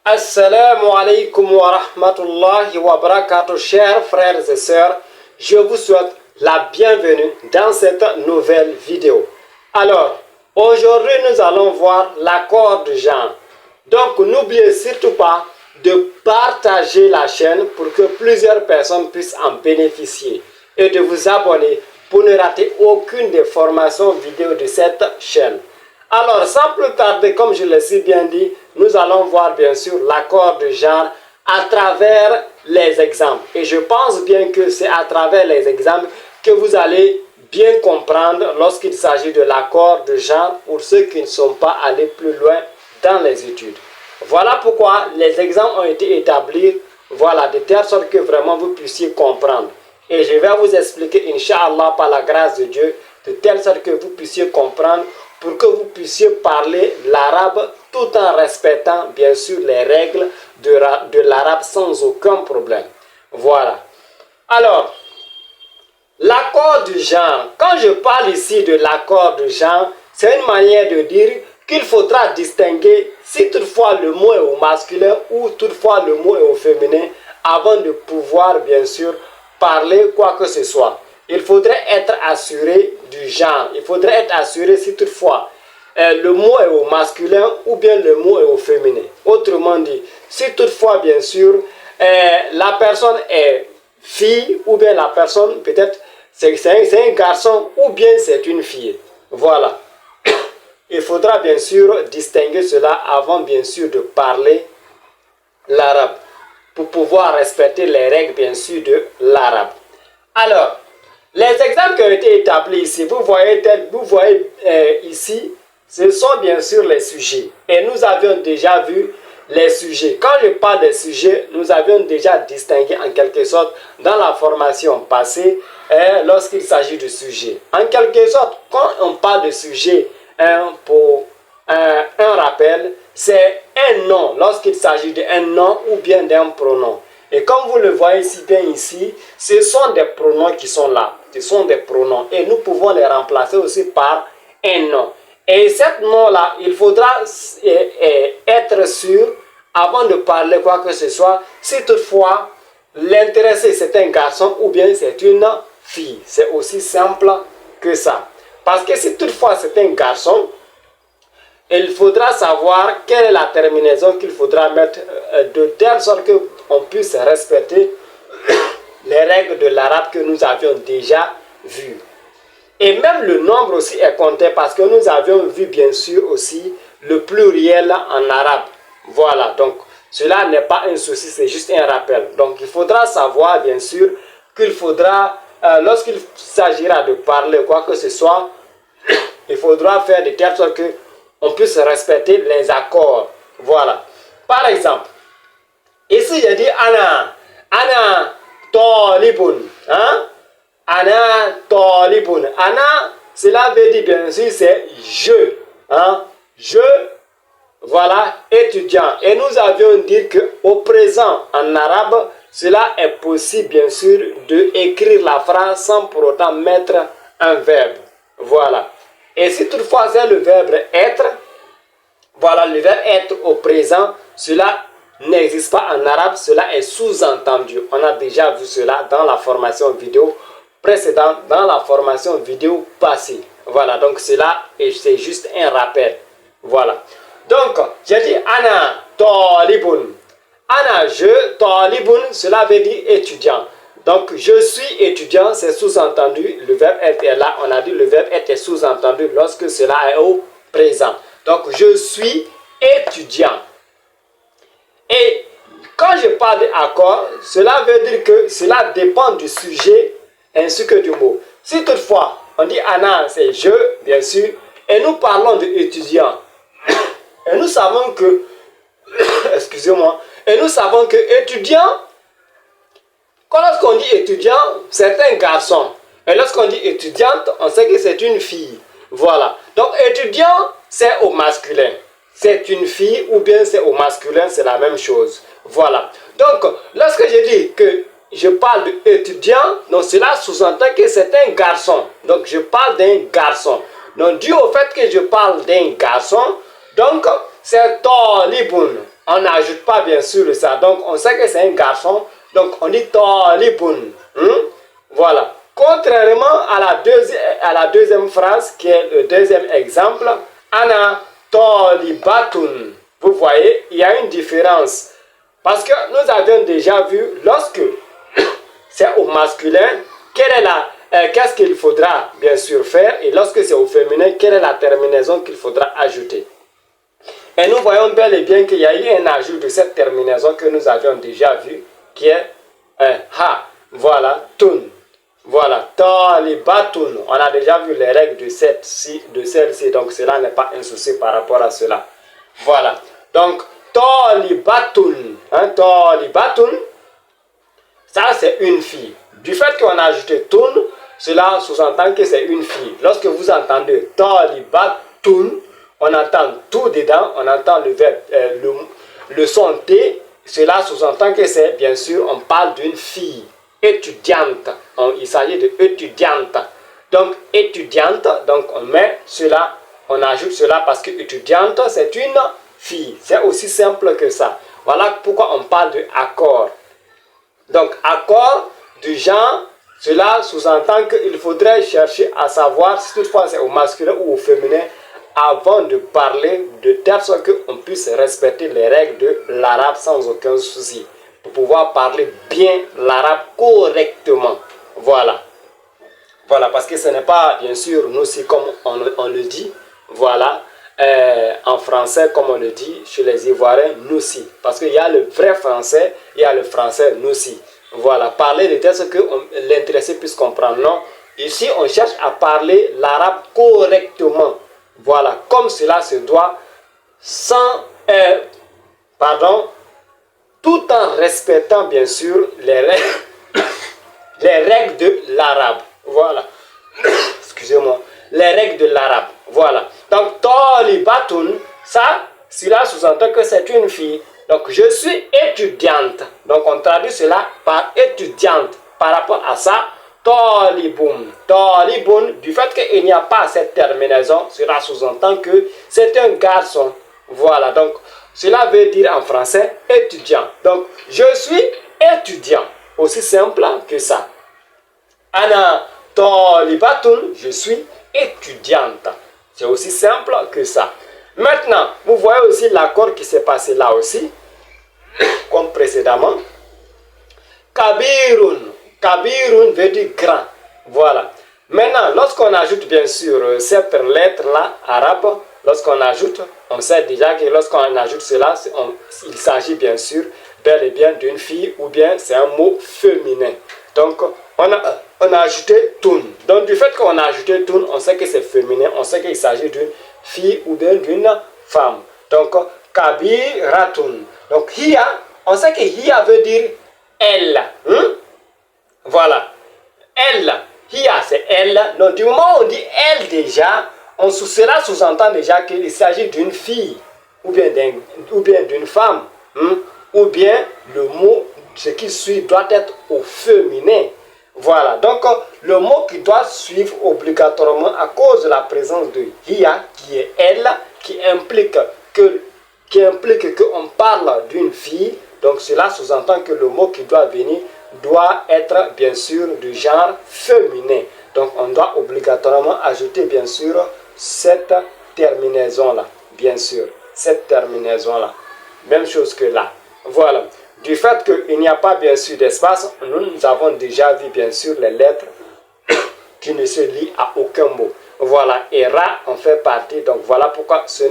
Assalamu alaikum wa rahmatullahi wa barakatuh, chers frères et sœurs. Je vous souhaite la bienvenue dans cette nouvelle vidéo. Alors, aujourd'hui nous allons voir l'accord de genre. Donc, n'oubliez surtout pas de partager la chaîne pour que plusieurs personnes puissent en bénéficier et de vous abonner pour ne rater aucune des formations vidéo de cette chaîne. Alors, sans plus tarder, comme je l'ai si bien dit, nous allons voir bien sûr l'accord de genre à travers les exemples. Et je pense bien que c'est à travers les exemples que vous allez bien comprendre lorsqu'il s'agit de l'accord de genre pour ceux qui ne sont pas allés plus loin dans les études. Voilà pourquoi les exemples ont été établis, voilà, de telle sorte que vraiment vous puissiez comprendre. Et je vais vous expliquer, Inch'Allah, par la grâce de Dieu, de telle sorte que vous puissiez comprendre pour que vous puissiez parler l'arabe tout en respectant bien sûr les règles de l'arabe sans aucun problème. Voilà. Alors, l'accord du genre. Quand je parle ici de l'accord du genre, c'est une manière de dire qu'il faudra distinguer si toutefois le mot est au masculin ou toutefois le mot est au féminin avant de pouvoir bien sûr parler quoi que ce soit. Il faudrait être assuré du genre. Il faudrait être assuré si toutefois le mot est au masculin ou bien le mot est au féminin. Autrement dit, si toutefois bien sûr la personne est fille ou bien la personne peut-être c'est un garçon ou bien c'est une fille. Voilà. Il faudra bien sûr distinguer cela avant bien sûr de parler l'arabe pour pouvoir respecter les règles bien sûr de l'arabe. Alors, les exemples qui ont été établis ici, vous voyez ici, ce sont bien sûr les sujets. Et nous avions déjà vu les sujets. Quand je parle des sujets, nous avions déjà distingué en quelque sorte dans la formation passée lorsqu'il s'agit de sujets. En quelque sorte, quand on parle de sujet, pour un rappel, c'est un nom lorsqu'il s'agit d'un nom ou bien d'un pronom. Et comme vous le voyez si bien ici, ce sont des pronoms qui sont là. Ce sont des pronoms. Et nous pouvons les remplacer aussi par un nom. Et cet nom-là, il faudra être sûr avant de parler quoi que ce soit, si toutefois l'intéressé c'est un garçon ou bien c'est une fille. C'est aussi simple que ça. Parce que si toutefois c'est un garçon, il faudra savoir quelle est la terminaison qu'il faudra mettre de telle sorte qu'on puisse respecter les règles de l'arabe que nous avions déjà vues. Et même le nombre aussi est compté parce que nous avions vu bien sûr aussi le pluriel en arabe. Voilà, donc cela n'est pas un souci, c'est juste un rappel. Donc il faudra savoir bien sûr qu'il faudra, lorsqu'il s'agira de parler quoi que ce soit, il faudra faire de telle sorte qu'on puisse respecter les accords. Voilà. Par exemple, ici j'ai dit Ana Tolibun. Hein? Ana Tolibun. Ana, cela veut dire bien sûr c'est je. Hein? Je, voilà, étudiant. Et nous avions dit qu'au présent en arabe, cela est possible bien sûr de écrire la phrase sans pour autant mettre un verbe. Voilà. Et si toutefois c'est le verbe être, voilà, le verbe être au présent, cela n'existe pas en arabe, cela est sous-entendu. On a déjà vu cela dans la formation vidéo précédente, dans la formation vidéo passée. Voilà, donc cela, c'est juste un rappel. Voilà. Donc, j'ai dit Ana Talibun. Ana, je, Talibun, cela veut dire étudiant. Donc, je suis étudiant, c'est sous-entendu. Le verbe être est là. On a dit le verbe être est sous-entendu lorsque cela est au présent. Donc, je suis étudiant. Et quand je parle d'accord, cela veut dire que cela dépend du sujet ainsi que du mot. Si toutefois, on dit Anna, c'est je, bien sûr, et nous parlons d'étudiant. Et nous savons que, excusez-moi, et nous savons que étudiant, lorsqu'on dit étudiant, c'est un garçon. Et lorsqu'on dit étudiante, on sait que c'est une fille. Voilà. Donc étudiant, c'est au masculin. C'est une fille ou bien c'est au masculin, c'est la même chose. Voilà. Donc, lorsque je dis que je parle d'étudiant, donc cela sous-entend que c'est un garçon. Donc, je parle d'un garçon. Donc, dû au fait que je parle d'un garçon, donc c'est Tolibun. on n'ajoute pas bien sûr ça. Donc, on sait que c'est un garçon. Donc, on dit talibun. Voilà. Contrairement à la deuxième phrase, qui est le deuxième exemple, ana talibatun. Vous voyez, il y a une différence. Parce que nous avions déjà vu, lorsque c'est au masculin, qu'est-ce qu'il faudra bien sûr faire, et lorsque c'est au féminin, quelle est la terminaison qu'il faudra ajouter. Et nous voyons bel et bien qu'il y a eu un ajout de cette terminaison que nous avions déjà vu, qui est ha. Voilà, tun. Voilà, talibatun. On a déjà vu les règles de celle-ci, donc cela n'est pas un souci par rapport à cela. Voilà, donc talibatun. Talibatun, ça c'est une fille. Du fait qu'on a ajouté tun, cela sous-entend que c'est une fille. Lorsque vous entendez talibatun, on entend tout dedans, on entend le verbe, le son T, cela sous-entend que c'est, bien sûr, on parle d'une fille, étudiante. Il s'agit de étudiante. Donc, étudiante, donc on met cela, on ajoute cela parce que étudiante, c'est une fille. C'est aussi simple que ça. Voilà pourquoi on parle de accord. Donc, accord du genre, cela sous-entend qu'il faudrait chercher à savoir si toutefois c'est au masculin ou au féminin avant de parler, de telle sorte qu'on puisse respecter les règles de l'arabe sans aucun souci, pour pouvoir parler bien l'arabe correctement. Voilà. Voilà, parce que ce n'est pas, bien sûr, nous aussi, comme on le dit, voilà, en français, comme on le dit, chez les Ivoiriens, nous aussi. Parce qu'il y a le vrai français, il y a le français, nous aussi. Voilà, parler de telle sorte que l'intéressé puisse comprendre. Non, ici, on cherche à parler l'arabe correctement. Voilà, comme cela se doit, sans, tout en respectant bien sûr les règles de l'arabe. Voilà, excusez-moi, les règles de l'arabe. Voilà, donc talibatun, ça, cela sous-entend que c'est une fille. Donc je suis étudiante. Donc on traduit cela par étudiante. Par rapport à ça, talibun. Talibun, du fait qu'il n'y a pas cette terminaison, cela sous-entend que c'est un garçon. Voilà, donc cela veut dire en français étudiant. Donc je suis étudiant. Aussi simple que ça. Ana talibatun, je suis étudiante. C'est aussi simple que ça. Maintenant, vous voyez aussi l'accord qui s'est passé là aussi, comme précédemment. Kabirun. Kabirun veut dire grand. Voilà. Maintenant, lorsqu'on ajoute bien sûr cette lettre-là, arabe, lorsqu'on ajoute, on sait déjà que lorsqu'on ajoute cela, il s'agit bien sûr bel et bien d'une fille ou bien c'est un mot féminin. Donc, on a ajouté tun. Donc, du fait qu'on a ajouté tun, on sait que c'est féminin, on sait qu'il s'agit d'une fille ou bien d'une femme. Donc, kabiratun. Donc, hiya, on sait que hiya veut dire elle. Voilà. Elle. Hiya, c'est elle. Donc, du moment où on dit elle déjà, cela sous-entend déjà qu'il s'agit d'une fille ou bien d'une femme. Ou bien le mot, ce qui suit, doit être au féminin. Voilà, donc le mot qui doit suivre obligatoirement à cause de la présence de hiya, qui est elle, qui implique qu'on parle d'une fille. Donc cela sous-entend que le mot qui doit venir doit être bien sûr du genre féminin. Donc on doit obligatoirement ajouter bien sûr cette terminaison-là. Bien sûr, cette terminaison-là. Même chose que là. Voilà. Du fait qu'il n'y a pas bien sûr d'espace, nous avons déjà vu bien sûr les lettres qui ne se lient à aucun mot. Voilà, et Ra en fait partie, donc voilà pourquoi cela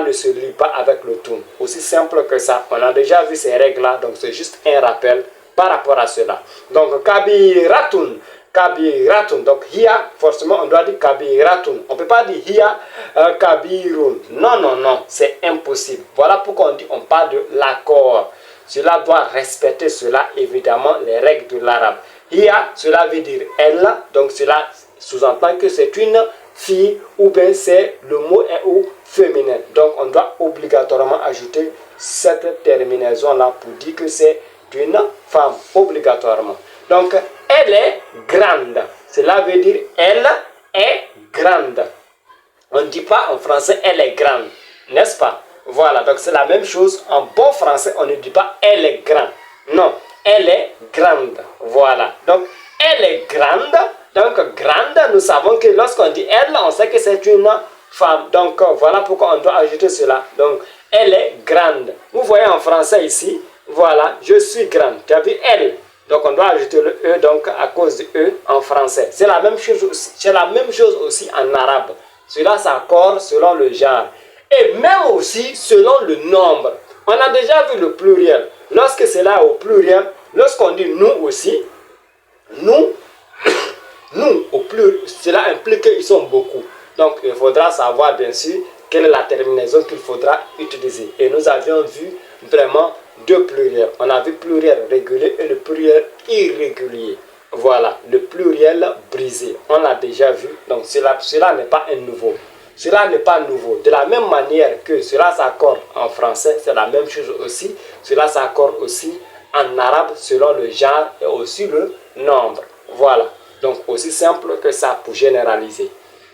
ne se lie pas avec le tun. Aussi simple que ça, on a déjà vu ces règles-là, donc c'est juste un rappel par rapport à cela. Donc kabiratun, kabiratun, donc hiya, forcément on doit dire kabiratun. On ne peut pas dire hiya kabirun. Non, non, non, c'est impossible. Voilà pourquoi on parle de l'accord. Cela doit respecter cela, évidemment, les règles de l'arabe. Hiya, cela veut dire elle, donc cela sous-entend que c'est une fille ou bien c'est le mot est au féminin. Donc on doit obligatoirement ajouter cette terminaison-là pour dire que c'est une femme, obligatoirement. Donc elle est grande. Cela veut dire elle est grande. On ne dit pas en français elle est grande, n'est-ce pas? Voilà, donc c'est la même chose. En bon français, on ne dit pas elle est grande. Non, elle est grande. Voilà, donc elle est grande. Donc grande, nous savons que lorsqu'on dit elle, on sait que c'est une femme. Donc voilà pourquoi on doit ajouter cela. Donc elle est grande. Vous voyez en français ici, voilà, je suis grande. Tu as vu elle? Donc on doit ajouter le E donc à cause du E en français. C'est la même chose aussi en arabe. Cela s'accorde selon le genre. Et même aussi selon le nombre. On a déjà vu le pluriel. Lorsque c'est là au pluriel, lorsqu'on dit nous aussi, nous, nous au pluriel, cela implique qu'ils sont beaucoup. Donc il faudra savoir bien sûr quelle est la terminaison qu'il faudra utiliser. Et nous avions vu vraiment deux pluriels. On a vu pluriel régulier et le pluriel irrégulier. Voilà, le pluriel brisé. On l'a déjà vu. Donc cela n'est pas un nouveau. Cela n'est pas nouveau. De la même manière que cela s'accorde en français, c'est la même chose aussi. Cela s'accorde aussi en arabe selon le genre et aussi le nombre. Voilà. Donc aussi simple que ça pour généraliser.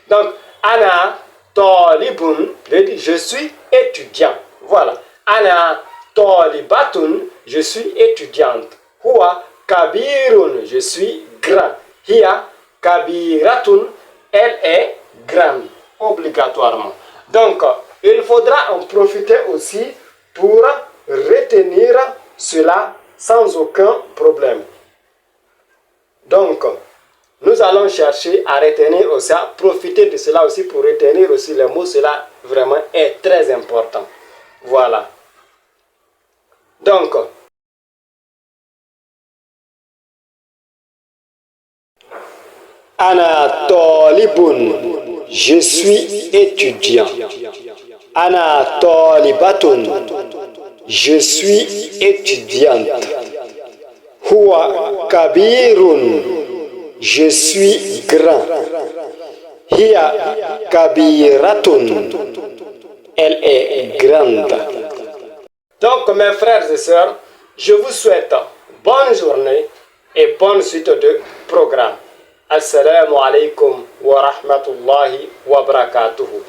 Donc, Ana Tolibun veut dire je suis étudiant. Voilà. Ana Tolibatun, je suis étudiante. Huwa Kabirun, je suis grand. Hiya Kabiratun, elle est grande. Obligatoirement. Donc, il faudra en profiter aussi pour retenir cela sans aucun problème. Donc, nous allons chercher à retenir aussi, à profiter de cela aussi pour retenir aussi les mots. Cela vraiment est très important. Voilà. Donc, Ana Tolibun, je suis étudiant. Ana Tolibatun, je suis étudiante. Huwa Kabirun, je suis grand. Hiya Kabiratun, elle est grande. Donc mes frères et sœurs, je vous souhaite bonne journée et bonne suite de programme. Assalamu alaikum wa rahmatullahi wa barakatuhu.